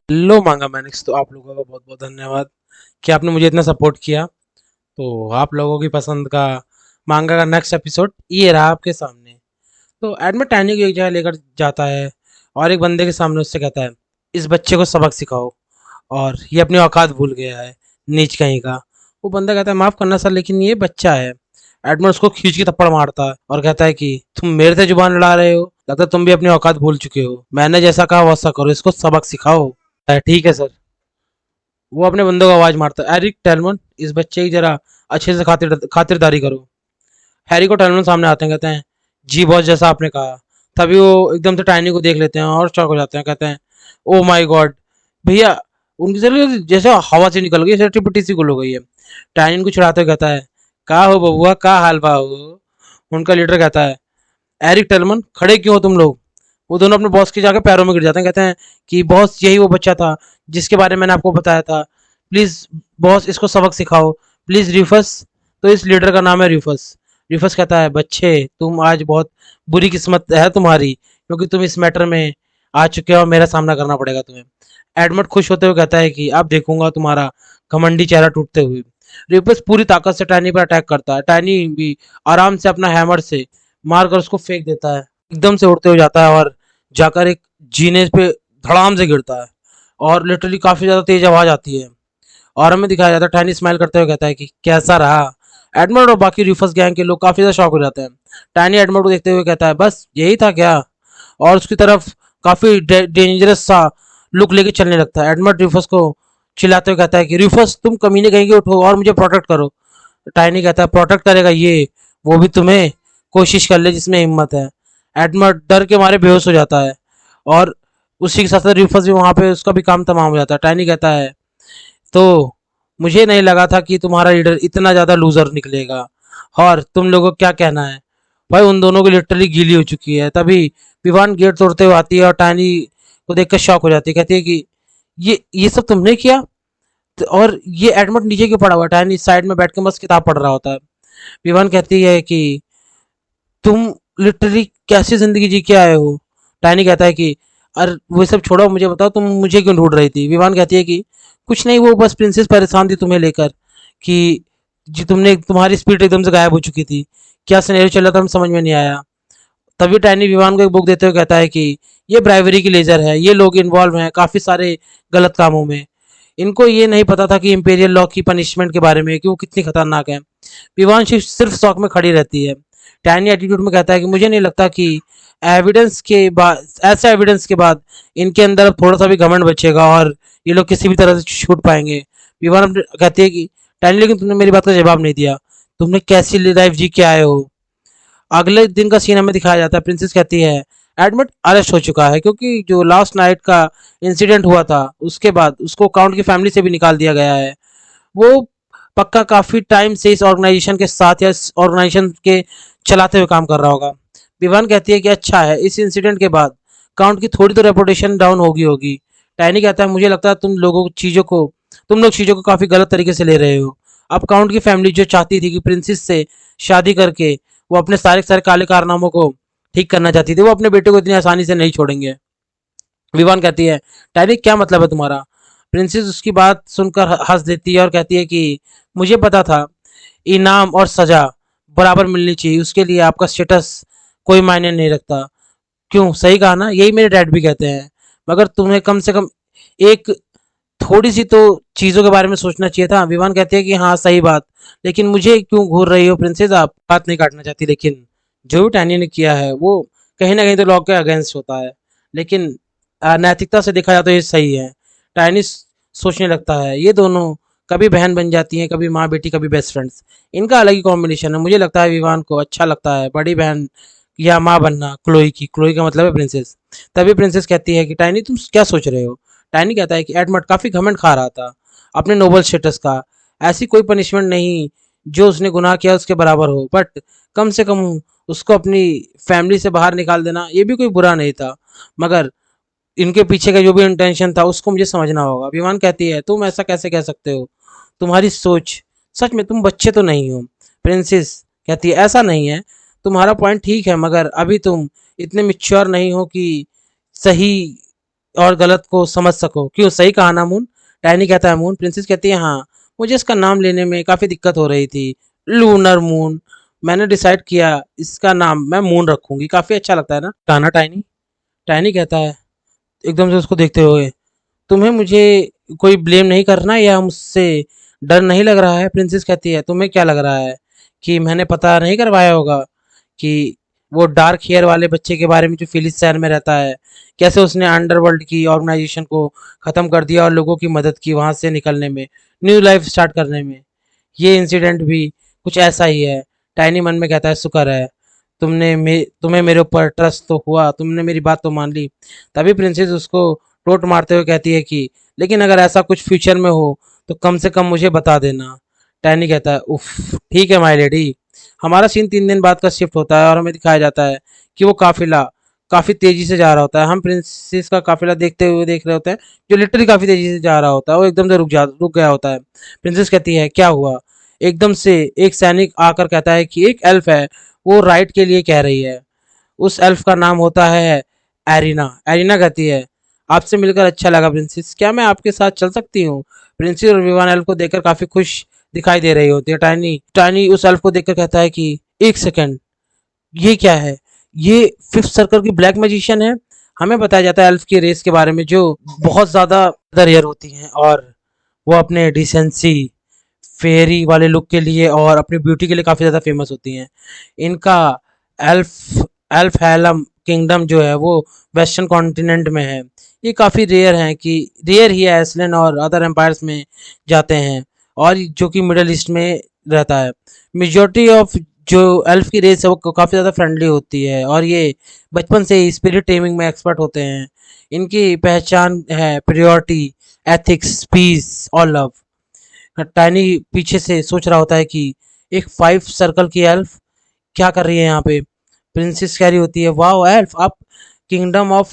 Hello मांगा Mannix. तो आप लोगों का बहुत बहुत धन्यवाद कि आपने मुझे इतना सपोर्ट किया। तो आप लोगों की पसंद का मांगा का नेक्स्ट एपिसोड ये रहा आपके सामने। तो एडमिट टैनी को एक जगह लेकर जाता है और एक बंदे के सामने उससे कहता है, इस बच्चे को सबक सिखाओ और ये अपनी औकात भूल गया है, नीच कहीं का। वो बंदा कहता है, माफ करना सर लेकिन ये बच्चा है। एडमिट उसको खींच के थप्पड़ मारता है और कहता है कि तुम मेरे से जुबान लड़ा रहे हो, लगता है तुम भी अपनी औकात भूल चुके हो। मैंने जैसा कहा वैसा करो, इसको सबक सिखाओ। ठीक है सर। वो अपने बंदों को आवाज मारता है, एरिक टेलमन इस बच्चे की जरा अच्छे से खातिरदारी करो। हैरी को टेलमन सामने आते हैं, कहते हैं जी बॉस जैसा आपने कहा। तभी वो एकदम से टाइनी को देख लेते हैं और चौंक हो जाते हैं, कहते हैं ओ माय गॉड भैया। उनकी जरूरत जैसे हवा से निकल गई, जैसे टिपटी सी गुल हो गई है। टाइनी इनको चिढ़ाते हुए कहता है, का हो बबुआ, का हाल बा हो। उनका लीडर कहता है, एरिक टेलमन खड़े क्यों हो तुम लोग। वो दोनों अपने बॉस के जाकर पैरों में गिर जाते हैं, कहते हैं कि बॉस यही वो बच्चा था जिसके बारे में मैंने आपको बताया था। प्लीज बॉस इसको सबक सिखाओ, प्लीज रिफस। तो इस लीडर का नाम है रिफस। रिफस कहता है, बच्चे तुम आज बहुत बुरी किस्मत है तुम्हारी, क्योंकि तुम इस मैटर में आ चुके हो और मेरा सामना करना पड़ेगा तुम्हें। एडमंड खुश होते हुए कहता है कि अब देखूंगा तुम्हारा घमंडी चेहरा टूटते हुए। रिफस पूरी ताकत से टैनी पर अटैक करता है। टैनी भी आराम से अपना हैमर से मारकर उसको फेंक देता है। एकदम से उड़ते हुए जाता है और जाकर एक जीने पे धड़ाम से गिरता है और लिटरली काफी ज्यादा तेज आवाज आती है। और हमें दिखाया जाता है, टैनी स्माइल करते हुए कहता है कि कैसा रहा। एडमंड और बाकी रिफस गैंग के लोग काफी ज्यादा शॉक हो जाते हैं। टैनी एडमंड को देखते हुए कहता है, बस यही था क्या। और उसकी तरफ काफी डेंजरस सा लुक लेके चलने लगता है। एडमंड रिफस को चिल्लाते हुए कहता है कि रिफस तुम कमीने कहीं के उठो और मुझे प्रोटेक्ट करो। टाइनी कहता है, प्रोटेक्ट करेगा ये, वो भी तुम्हें, कोशिश कर ले जिसमें हिम्मत है। एडमंड डर के मारे बेहोश हो जाता है और उसी के साथ साथ रिफस भी वहां पे, उसका भी काम तमाम हो जाता है। टाइनी कहता है, तो मुझे नहीं लगा था कि तुम्हारा लीडर इतना ज्यादा लूजर निकलेगा। और तुम लोगों को क्या कहना है। भाई उन दोनों की लिटरली गीली हो चुकी है। तभी विवान गेट तोड़ते हुए आती है और टाइनी को देखकर शॉक हो जाती है, कहती है कि ये सब तुमने किया। और ये एडमंड नीचे क्यों पड़ा हुआ है। टाइनी साइड में बैठ के बस किताब पढ़ रहा होता है। विवान कहती है कि तुम लिटरली कैसी जिंदगी जी के आए हो। टाइनी कहता है कि अरे वो सब छोड़ो, मुझे बताओ तुम मुझे क्यों ढूंढ रही थी। विवान कहती है कि कुछ नहीं, वो बस प्रिंसेस परेशान थी तुम्हें लेकर कि जी तुमने, तुम्हारी स्पीड एकदम से गायब हो चुकी थी। क्या सिनेरियो चल रहा था हम समझ में नहीं आया। तभी टाइनी विवान को एक बुक देते हुए कहता है कि ये ब्राइवरी की लेजर है, ये लोग इन्वॉल्व हैं काफी सारे गलत कामों में। इनको ये नहीं पता था कि इंपेरियल लॉ की पनिशमेंट के बारे में कि वो कितनी खतरनाक है। विवान सिर्फ शौक में खड़ी रहती है। टैनी एटीट्यूड में कहता है कि मुझे नहीं लगता कि एविडेंस के बाद, ऐसा एविडेंस के बाद इनके अंदर अब थोड़ा सा भी घमंड बचेगा और ये लोग किसी भी तरह से छूट पाएंगे। विवान कहती है कि टैनी लेकिन तुमने मेरी बात का जवाब नहीं दिया, तुमने कैसी लाइफ जी के आए हो। अगले दिन का सीन हमें दिखाया जाता है। प्रिंसेस कहती है, एडमिट अरेस्ट हो चुका है क्योंकि जो लास्ट नाइट का इंसिडेंट हुआ था उसके बाद उसको काउंट की फैमिली से भी निकाल दिया गया है। वो पक्का काफी टाइम से इस ऑर्गेनाइजेशन के साथ या इस ऑर्गेनाइजेशन के चलाते हुए काम कर रहा होगा। विवान कहती है कि अच्छा है, इस इंसिडेंट के बाद काउंट की थोड़ी तो रेपुटेशन डाउन होगी होगी। टैनी कहता है, मुझे लगता है तुम लोग चीजों को काफी गलत तरीके से ले रहे हो। अब काउंट की फैमिली जो चाहती थी कि प्रिंसेस से शादी करके वो अपने सारे सारे काले कारनामों को ठीक करना चाहती थी, वो अपने बेटे को इतनी आसानी से नहीं छोड़ेंगे। विवान कहती है, टैनी क्या मतलब है तुम्हारा। प्रिंसेस उसकी बात सुनकर हंस देती है और कहती है कि मुझे पता था इनाम और सजा बराबर मिलनी चाहिए, उसके लिए आपका स्टेटस कोई मायने नहीं रखता। क्यों, सही कहा ना, यही मेरे डैड भी कहते हैं। मगर तुम्हें कम से कम एक थोड़ी सी तो चीजों के बारे में सोचना चाहिए था। विवान कहते हैं कि हाँ सही बात, लेकिन मुझे क्यों घूर रही हो प्रिंसेस, आप बात नहीं काटना चाहती, लेकिन जो भी टैनी ने किया है वो कहीं ना कहीं तो लॉ के अगेंस्ट होता है। लेकिन नैतिकता से देखा जाए तो ये सही है। टैनी सोचने लगता है, ये दोनों कभी बहन बन जाती हैं, कभी माँ बेटी, कभी बेस्ट फ्रेंड्स। इनका अलग ही कॉम्बिनेशन है। मुझे लगता है विवान को अच्छा लगता है बड़ी बहन या माँ बनना क्लोई की। क्लोई का मतलब है प्रिंसेस। तभी प्रिंसेस कहती है कि टाइनी तुम क्या सोच रहे हो। टाइनी कहता है कि एडमंड काफी घमंड खा रहा था अपने नोबल स्टेटस का। ऐसी कोई पनिशमेंट नहीं जो उसने गुनाह किया उसके बराबर हो, बट कम से कम उसको अपनी फैमिली से बाहर निकाल देना ये भी कोई बुरा नहीं था। मगर इनके पीछे का जो भी इंटेंशन था उसको मुझे समझना होगा। विमान कहती है, तुम ऐसा कैसे कह सकते हो, तुम्हारी सोच, सच में तुम बच्चे तो नहीं हो। प्रिंसेस कहती है, ऐसा नहीं है, तुम्हारा पॉइंट ठीक है, मगर अभी तुम इतने मिच्योर नहीं हो कि सही और गलत को समझ सको। क्यों, सही कहा ना मून? टाइनी कहता है मून। प्रिंसेस कहती है हाँ, मुझे इसका नाम लेने में काफ़ी दिक्कत हो रही थी, लूनर मून। मैंने डिसाइड किया इसका नाम मैं मून रखूंगी, काफ़ी अच्छा लगता है ना गाना टाइनी। टाइनी कहता है एकदम से उसको देखते हुए, तुम्हें मुझे कोई ब्लेम नहीं करना या मुझसे डर नहीं लग रहा है? प्रिंसेस कहती है तुम्हें क्या लग रहा है कि मैंने पता नहीं करवाया होगा कि वो डार्क हेयर वाले बच्चे के बारे में जो फिलिस शहर में रहता है, कैसे उसने अंडरवर्ल्ड की ऑर्गेनाइजेशन को ख़त्म कर दिया और लोगों की मदद की वहाँ से निकलने में, न्यू लाइफ स्टार्ट करने में। ये इंसिडेंट भी कुछ ऐसा ही है। टाइनी मन में कहता है शुक्र है तुम्हें मेरे ऊपर ट्रस्ट तो हुआ, तुमने मेरी बात तो मान ली। तभी प्रिंसेस उसको टोंट मारते हुए कहती है कि लेकिन अगर ऐसा कुछ फ्यूचर में हो तो कम से कम मुझे बता देना। टैनी कहता है उफ ठीक है माय लेडी। हमारा सीन 3 दिन बाद का शिफ्ट होता है और हमें दिखाया जाता है कि वो काफिला काफी तेजी से जा रहा होता है। हम प्रिंसेस का काफिला देखते हुए देख रहे होते हैं, जो लिटरली काफी तेजी से जा रहा होता है। वो एकदम से रुक गया होता है। प्रिंसेस कहती है क्या हुआ? एकदम से एक सैनिक आकर कहता है कि एक एल्फ है, वो राइट के लिए कह रही है। उस एल्फ का नाम होता है एरिना। एरिना कहती है आपसे मिलकर अच्छा लगा प्रिंसेस, क्या मैं आपके साथ चल सकती हूँ? प्रिंसेस और विवान एल्फ को देखकर काफी खुश दिखाई दे रही होती है। टाइनी टाइनी उस एल्फ को देखकर कहता है कि एक सेकंड, ये क्या है? ये फिफ्थ सर्कल की ब्लैक मैजिशियन है। हमें बताया जाता है एल्फ की रेस के बारे में जो बहुत ज्यादा रेयर होती हैं और वो अपने डिसेंसी फेरी वाले लुक के लिए और अपनी ब्यूटी के लिए काफ़ी ज़्यादा फेमस होती हैं। इनका एल्फ एल्फ हैलम किंगडम जो है वो वेस्टर्न कॉन्टिनेंट में है। ये काफ़ी रेयर हैं कि रेयर ही आइसलैंड और अदर एम्पायर्स में जाते हैं, और जो कि मिडल ईस्ट में रहता है। मेजॉरिटी ऑफ जो एल्फ की रेस है वो काफ़ी ज़्यादा फ्रेंडली होती है और ये बचपन से ही स्पिरिट टेमिंग में एक्सपर्ट होते हैं। इनकी पहचान है प्रियोरिटी, एथिक्स, पीस और लव। टाइनी पीछे से सोच रहा होता है कि एक 5 सर्कल की एल्फ क्या कर रही है यहाँ पे। प्रिंसेस कह रही होती है वाह एल्फ, आप किंगडम ऑफ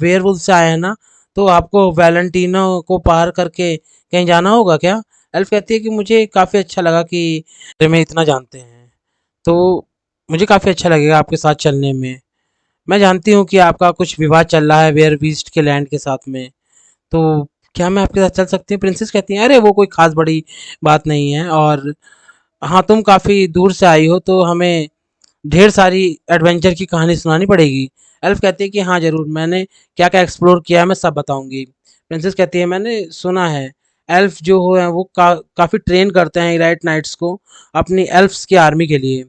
वेयरवुल्फ से आए हैं ना, तो आपको वैलेंटिनो को पार करके कहीं जाना होगा क्या? एल्फ कहती है कि मुझे काफ़ी अच्छा लगा कि में इतना जानते हैं, तो मुझे काफ़ी अच्छा लगेगा आपके साथ चलने में। मैं जानती हूँ कि आपका कुछ विवाद चल रहा है वेयर बीस्ट के लैंड के साथ में, तो क्या मैं आपके साथ चल सकती हूँ? प्रिंसेस कहती है अरे वो कोई खास बड़ी बात नहीं है, और हाँ तुम काफ़ी दूर से आई हो तो हमें ढेर सारी एडवेंचर की कहानी सुनानी पड़ेगी। एल्फ कहती है कि हाँ ज़रूर, मैंने क्या क्या एक्सप्लोर किया है मैं सब बताऊंगी। प्रिंसेस कहती है मैंने सुना है एल्फ जो हो हैं वो काफ़ी ट्रेन करते हैं राइट नाइट्स को अपनी एल्फ्स की आर्मी के लिए।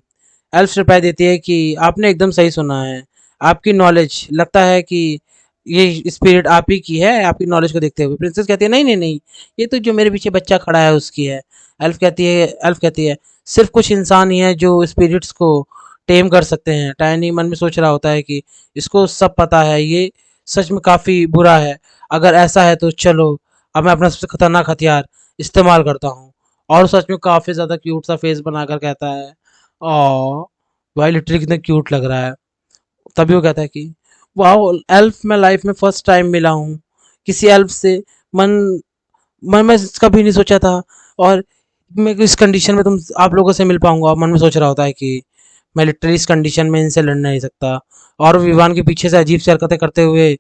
एल्फ रिप्लाई देती है कि आपने एकदम सही सुना है, आपकी नॉलेज लगता है कि ये स्पिरिट आप ही की है आपकी नॉलेज को देखते हुए। प्रिंसेस कहती है नहीं नहीं नहीं, ये तो जो मेरे पीछे बच्चा खड़ा है उसकी है। एल्फ कहती है सिर्फ कुछ इंसान ही है जो स्पिरिट्स को टेम कर सकते हैं। टाइनी मन में सोच रहा होता है कि इसको सब पता है, ये सच में काफ़ी बुरा है। अगर ऐसा है तो चलो अब मैं अपना सबसे खतरनाक हथियार इस्तेमाल करता हूँ। और सच में काफ़ी ज़्यादा क्यूट सा फेस बनाकर कहता है ओ भाई लिटरली कितना क्यूट लग रहा है। तभी वो कहता है कि वाह एल्फ, मैं लाइफ में फर्स्ट टाइम मिला हूँ किसी एल्फ से। मन मैं कभी नहीं सोचा था, और मैं इस कंडीशन में तुम आप लोगों से मिल पाऊंगा। मन में सोच रहा होता है कि मैं लिटरली इस कंडीशन में इनसे लड़ नहीं सकता। और विवान के पीछे से अजीब सी हरकतें करते हुए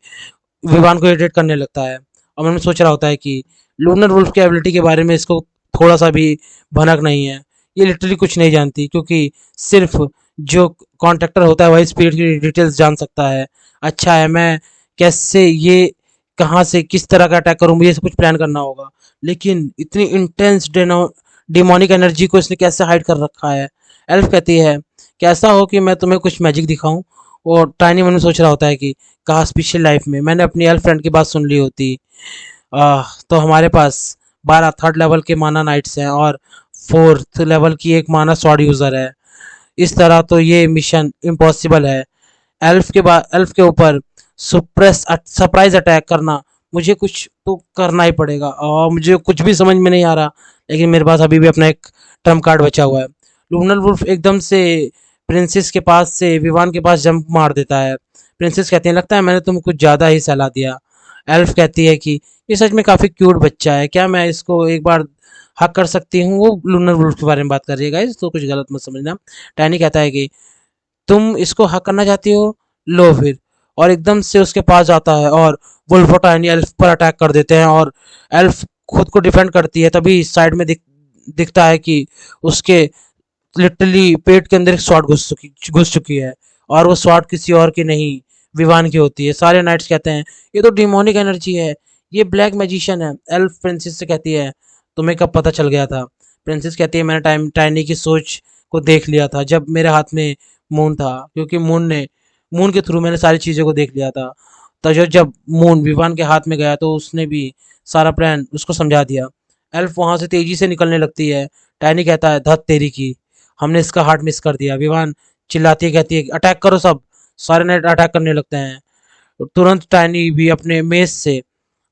विवान को इरिटेट करने लगता है, और मन में सोच रहा होता है कि लूनर वुल्फ की एबिलिटी के बारे में इसको थोड़ा सा भी भनक नहीं है। ये लिटरली कुछ नहीं जानती, क्योंकि सिर्फ जो कॉन्ट्रैक्टर होता है वही स्पिरिट की डिटेल्स जान सकता है। अच्छा है, मैं कैसे ये कहाँ से किस तरह का अटैक करूँ, मुझे सब कुछ प्लान करना होगा। लेकिन इतनी इंटेंस डिमोनिक एनर्जी को इसने कैसे हाइड कर रखा है? एल्फ कहती है कैसा हो कि मैं तुम्हें कुछ मैजिक दिखाऊं। और टाइनी मन में सोच रहा होता है कि काश पिछली लाइफ में मैंने अपनी एल्फ फ्रेंड की बात सुन ली होती। तो हमारे पास 12 थर्ड लेवल के माना नाइट्स हैं और फोर्थ लेवल की एक माना स्वॉर्ड यूज़र है। इस तरह तो ये मिशन इम्पॉसिबल है। एल्फ के ऊपर सरप्राइज अटैक करना, मुझे कुछ तो करना ही पड़ेगा और मुझे कुछ भी समझ में नहीं आ रहा। लेकिन मेरे पास अभी भी अपना एक ट्रम्प कार्ड बचा हुआ है। लूनर वुल्फ एकदम से प्रिंसेस के पास से विवान के पास जंप मार देता है। प्रिंसेस कहती है लगता है मैंने तुम्हें कुछ ज़्यादा ही सलाह दिया। एल्फ कहती है कि ये सच में काफ़ी क्यूट बच्चा है, क्या मैं इसको एक बार हक कर सकती हूँ? वो लूनर वुल्फ के बारे में बात कर रही है गाइस, तो कुछ गलत मत समझना। टैनी कहता है कि तुम इसको हक करना चाहती हो, लो फिर। और एकदम से उसके पास जाता है और वुल्फ और टाइनी एल्फ पर अटैक कर देते हैं और एल्फ खुद को डिफेंड करती है। तभी साइड में दिखता है कि उसके लिटरली पेट के अंदर एक स्वॉर्ड घुस चुकी है और वो स्वॉर्ड किसी और की नहीं, विवान की होती है। सारे नाइट्स कहते हैं ये तो डिमोनिक एनर्जी है, ये ब्लैक मैजिशियन है। एल्फ प्रिंसेस से कहती है तुम्हें कब पता चल गया था? प्रिंसेस कहती है मैंने टाइनी की सोच को देख लिया था जब मेरे हाथ में मून था, क्योंकि मून के थ्रू मैंने सारी चीज़ों को देख लिया था। तो जब मून विवान के हाथ में गया तो उसने भी सारा प्लान उसको समझा दिया। एल्फ वहां से तेजी से निकलने लगती है। टाइनी कहता है धत तेरी की, हमने इसका हार्ट मिस कर दिया। विवान चिल्लाती है, कहती है अटैक करो सब। सारे नेट अटैक करने लगते हैं। तुरंत टाइनी भी अपने मेस से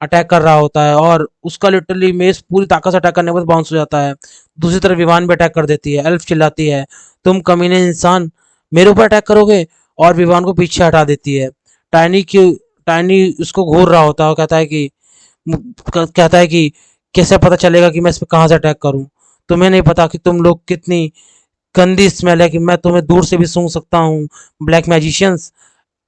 अटैक कर रहा होता है और उसका लिटरली मेस पूरी ताकत से अटैक करने के बाद बाउंस हो जाता है। दूसरी तरफ विवान भी अटैक कर देती है। एल्फ चिल्लाती है तुम कमीने इंसान मेरे ऊपर अटैक करोगे, और विवान को पीछे हटा देती है। टाइनी की टाइनी उसको घूर रहा होता है और कहता है कि कैसे पता चलेगा कि मैं इस पे कहाँ से अटैक करूं? तुम्हें नहीं पता कि तुम लोग कितनी गंदी स्मेल है कि मैं तुम्हें दूर से भी सूंघ सकता हूँ, black magicians.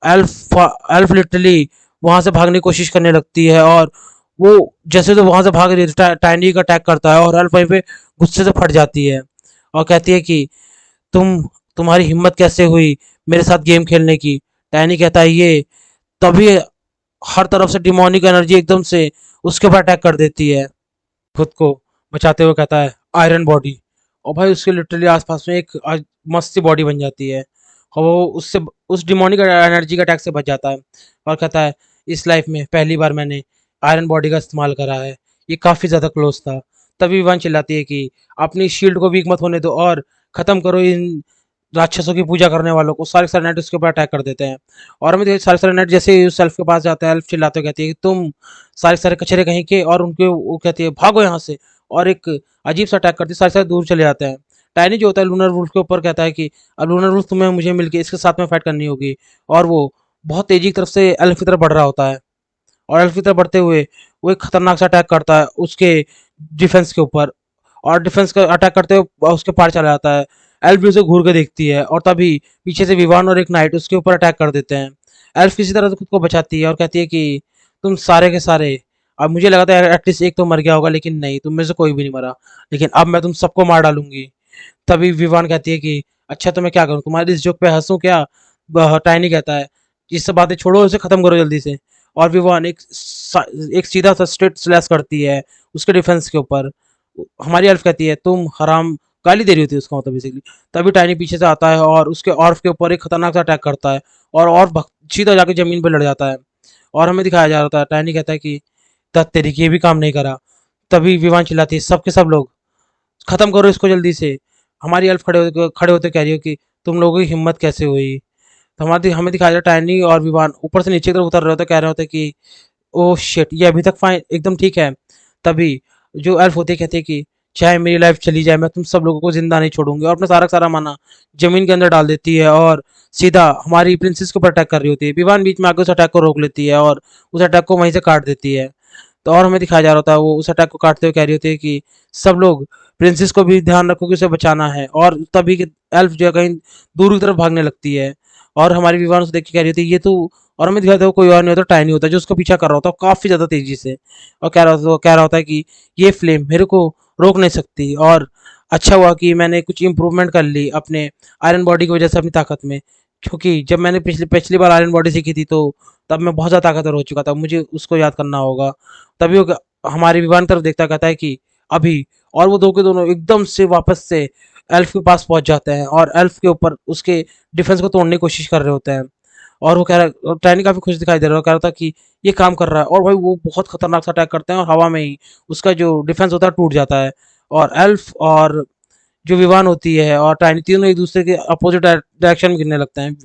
Elf elf literally वहां से भागने की कोशिश करने लगती है और वो जैसे तो वहां से भाग रही है टाइनी का अटैक करता है और एल्फ वहीं पे गुस्से से फट जाती है और कहती है कि तुम्हारी हिम्मत कैसे हुई मेरे साथ गेम खेलने की? टाइनी कहता है ये तभी हर तरफ से डिमोनिक एनर्जी एकदम से उसके ऊपर अटैक कर देती है। खुद को बचाते हुए कहता है आयरन बॉडी, और भाई उसके लिटरली आसपास में एक मस्त सी बॉडी बन जाती है और वो उससे उस डिमोनिक एनर्जी का अटैक से बच जाता है और कहता है इस लाइफ में पहली बार मैंने आयरन बॉडी का इस्तेमाल करा है, ये काफ़ी ज़्यादा क्लोज था। तभी वन चिल्लाती है कि अपनी शील्ड को वीक मत होने दो और ख़त्म करो इन राक्षसों की पूजा करने वालों को। सारे सारे नाइट उसके ऊपर अटैक कर देते हैं और हमें सारे सारे नाइट जैसे ही उस एल्फ के पास जाता है, एल्फ चिल्लाते कहती है कि तुम सारे सारे कचरे कहीं के, और उनके वो कहती है भागो यहाँ से, और एक अजीब सा अटैक करती है। सारे सारे दूर चले जाते हैं। टाइनी जो होता है लूनर वुल्फ के ऊपर कहता है कि अब लूनर वुल्फ तुम्हें मुझे मिलके इसके साथ में फाइट करनी होगी, और वो बहुत तेजी की तरफ से एल्फ की तरफ बढ़ रहा होता है और एल्फ की तरफ बढ़ते हुए वो एक खतरनाक सा अटैक करता है उसके डिफेंस के ऊपर, और डिफेंस का अटैक करते हुए उसके पार चला जाता है। एल्फ भी उसे घूर के देखती है और तभी पीछे से विवान और एक नाइट उसके ऊपर अटैक कर देते हैं। एल्फ किसी तरह से खुद को बचाती है और कहती है कि तुम सारे के सारे, अब मुझे लगा था एटलीस्ट एक तो मर गया होगा, लेकिन नहीं, तुम में से कोई भी नहीं मरा, लेकिन अब मैं तुम सबको मार डालूंगी। तभी विवान कहती है कि अच्छा तो मैं क्या करूं, तुम्हारी इस जोक पे हंसूं क्या? टाइनी कहता है ये सब बातें छोड़ो, इसे खत्म करो जल्दी से। और विवान एक सीधा सा स्ट्रेट स्लैश करती है उसके डिफेंस के ऊपर। हमारी एल्फ कहती है तुम हराम, गाली दे रही होती है उसका मतलब बेसिकली। तभी टाइनी पीछे से आता है और उसके ऑर्फ के ऊपर एक खतरनाक सा अटैक करता है और ऑर्फ सीधा जाके जमीन पर लड़ जाता है और हमें दिखाया जा रहा था। टाइनी कहता है कि तब तेरी की ये भी काम नहीं करा। तभी विवान चिल्लाती है सब के सब लोग खत्म करो इसको जल्दी से। हमारी एल्फ खड़े होते कह रही हो कि तुम लोगों की हिम्मत कैसे हुई? तो हमारे हमें दिखाया जा टाइनी और विवान ऊपर से नीचे की तरफ उतर रहे होते, कह रहे होते कि ओह शिट ये अभी तक फाइन एकदम ठीक है। तभी जो एल्फ होती है कहती है कि चाहे मेरी लाइफ चली जाए मैं तुम सब लोगों को जिंदा नहीं छोड़ूंगी, और अपना सारा का सारा माना जमीन के अंदर डाल देती है और सीधा हमारी प्रिंसेस के ऊपर अटैक कर रही होती है। विवान बीच में आकर उस अटैक को रोक लेती है और उस अटैक को वहीं से काट देती है। तो और हमें दिखाया जा रहा था वो उस अटैक को काटते हुए कह रही होती है कि सब लोग प्रिंसेस को भी ध्यान रखो कि उसे बचाना है, और तभी एल्फ जो है कहीं दूर की तरफ भागने लगती है और हमारी विवान उसे देख के कह रही होती है ये तो, और हमें दिखाया था वो कोई और नहीं होता टाइनी होता है जो उसको पीछा कर रहा होता है काफी ज्यादा तेजी से, और कह रहा होता है कि ये फ्लेम मेरे को रोक नहीं सकती, और अच्छा हुआ कि मैंने कुछ इम्प्रूवमेंट कर ली अपने आयरन बॉडी की वजह से अपनी ताकत में, क्योंकि जब मैंने पिछली पिछली बार आयरन बॉडी सीखी थी तो तब मैं बहुत ज़्यादा ताकतवर हो चुका था, मुझे उसको याद करना होगा। तभी वो हमारे विमान की तरफ देखता कहता है कि अभी, और वो दो के दोनों एकदम से वापस से एल्फ के पास पहुंच जाते हैं और एल्फ के ऊपर उसके डिफेंस को तोड़ने की कोशिश कर रहे होते हैं। और वो कह रहा टाइनी काफी खुश दिखाई दे रहा है, कह रहा था कि ये काम कर रहा है, और भाई वो बहुत खतरनाक सा अटैक करते हैं और हवा में ही उसका जो डिफेंस होता है टूट जाता है और एल्फ और जो विवान होती है और टाइनी तीनों एक दूसरे के अपोजिट डायरेक्शन में गिरने लगते हैं।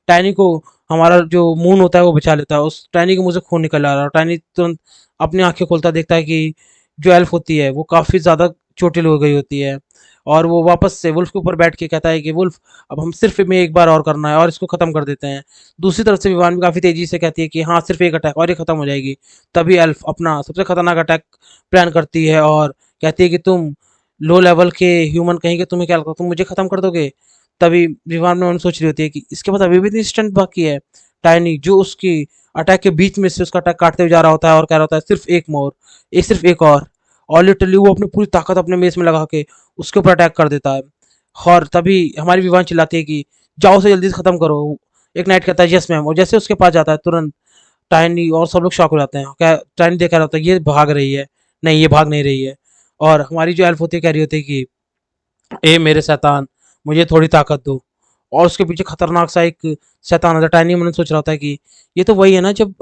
टाइनी को हमारा जो मून होता है वो बचा लेता है, उस टाइनी के मुंह से खून निकल आ रहा है। टाइनी तुरंत अपनी आंखें खोलता देखता है कि जो एल्फ होती है वो काफ़ी ज़्यादा चोटिल हो गई होती है, और वो वापस से वुल्फ के ऊपर बैठ के कहता है कि वुल्फ अब हम सिर्फ में एक बार और करना है और इसको ख़त्म कर देते हैं। दूसरी तरफ से विवान भी काफ़ी तेज़ी से कहती है कि हाँ सिर्फ एक अटैक और ये ख़त्म हो जाएगी। तभी एल्फ अपना सबसे खतरनाक अटैक प्लान करती है और कहती है कि तुम लो लेवल के ह्यूमन कहीं के, तुम्हें क्या लगता है तुम मुझे खत्म कर दोगे? तभी विवान में सोच रही होती है कि इसके बाद अभी भी इतनी स्ट्रेंथ बाकी है। टाइनी जो उसकी अटैक के बीच में से उसका अटैक काटते हुए जा रहा होता है और कह रहा होता है सिर्फ एक मोर, एक सिर्फ एक और लिटरली वो अपनी पूरी ताकत अपने मेस में लगा के उसके ऊपर अटैक कर देता है। और तभी हमारी विवान चिल्लाती है कि जाओ से जल्दी से खत्म करो। एक नाइट कहता है यस मैम, और जैसे उसके पास जाता है तुरंत टाइनी और सब लोग शॉक हो जाते हैं। क्या टाइनी देख रहा होता है ये भाग रही है, नहीं ये भाग नहीं रही है। और हमारी जो एल्फ होती है कह रही होती है कि ए मेरे शैतान, मुझे थोड़ी ताकत दो। और उसके पीछे खतरनाक सा एक शैतान आता है। टाइनी मन में सोच रहा होता है कि ये तो वही है ना जब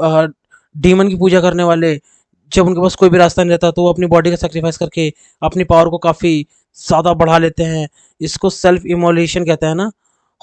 डीमन की पूजा करने वाले, जब उनके पास कोई भी रास्ता नहीं रहता तो वो अपनी बॉडी का सेक्रीफाइस करके अपनी पावर को काफ़ी ज़्यादा बढ़ा लेते हैं। इसको सेल्फ इमोलेशन कहते हैं ना।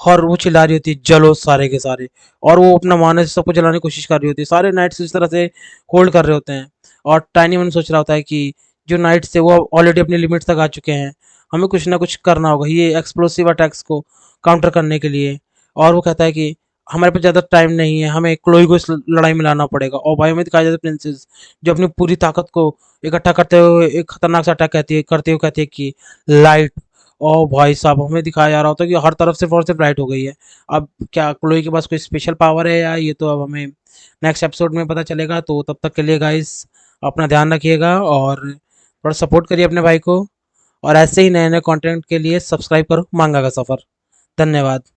और वो चिल्ला रही होती है जलो सारे के सारे, और वो अपना मानस सबको जलाने की कोशिश कर रही होती है। सारे नाइट्स इस तरह से होल्ड कर रहे होते हैं। और टाइनी मन सोच रहा होता है कि जो नाइट्स थे वो ऑलरेडी अपनी लिमिट्स तक आ चुके हैं, हमें कुछ ना कुछ करना होगा ये एक्सप्लोसिव अटैक्स को काउंटर करने के लिए। और वो कहता है कि हमारे पास ज़्यादा टाइम नहीं है, हमें क्लोई को इस लड़ाई में लाना पड़ेगा। और भाई में दिखाया जाता है प्रिंसेस जो अपनी पूरी ताकत को इकट्ठा करते हुए एक खतरनाक सा अटैक करते हुए कहती है कि लाइट। और भाई साहब हमें दिखाया जा रहा होता है कि हर तरफ सिर्फ और सिर्फ लाइट हो गई है। अब क्या क्लोई के पास कोई स्पेशल पावर है या ये तो अब हमें नेक्स्ट एपिसोड में पता चलेगा। तो तब तक के लिए गाइस अपना ध्यान रखिएगा और थोड़ा सपोर्ट करिए अपने भाई को। और ऐसे ही नए नए कंटेंट के लिए सब्सक्राइब करो मांगा का सफ़र। धन्यवाद।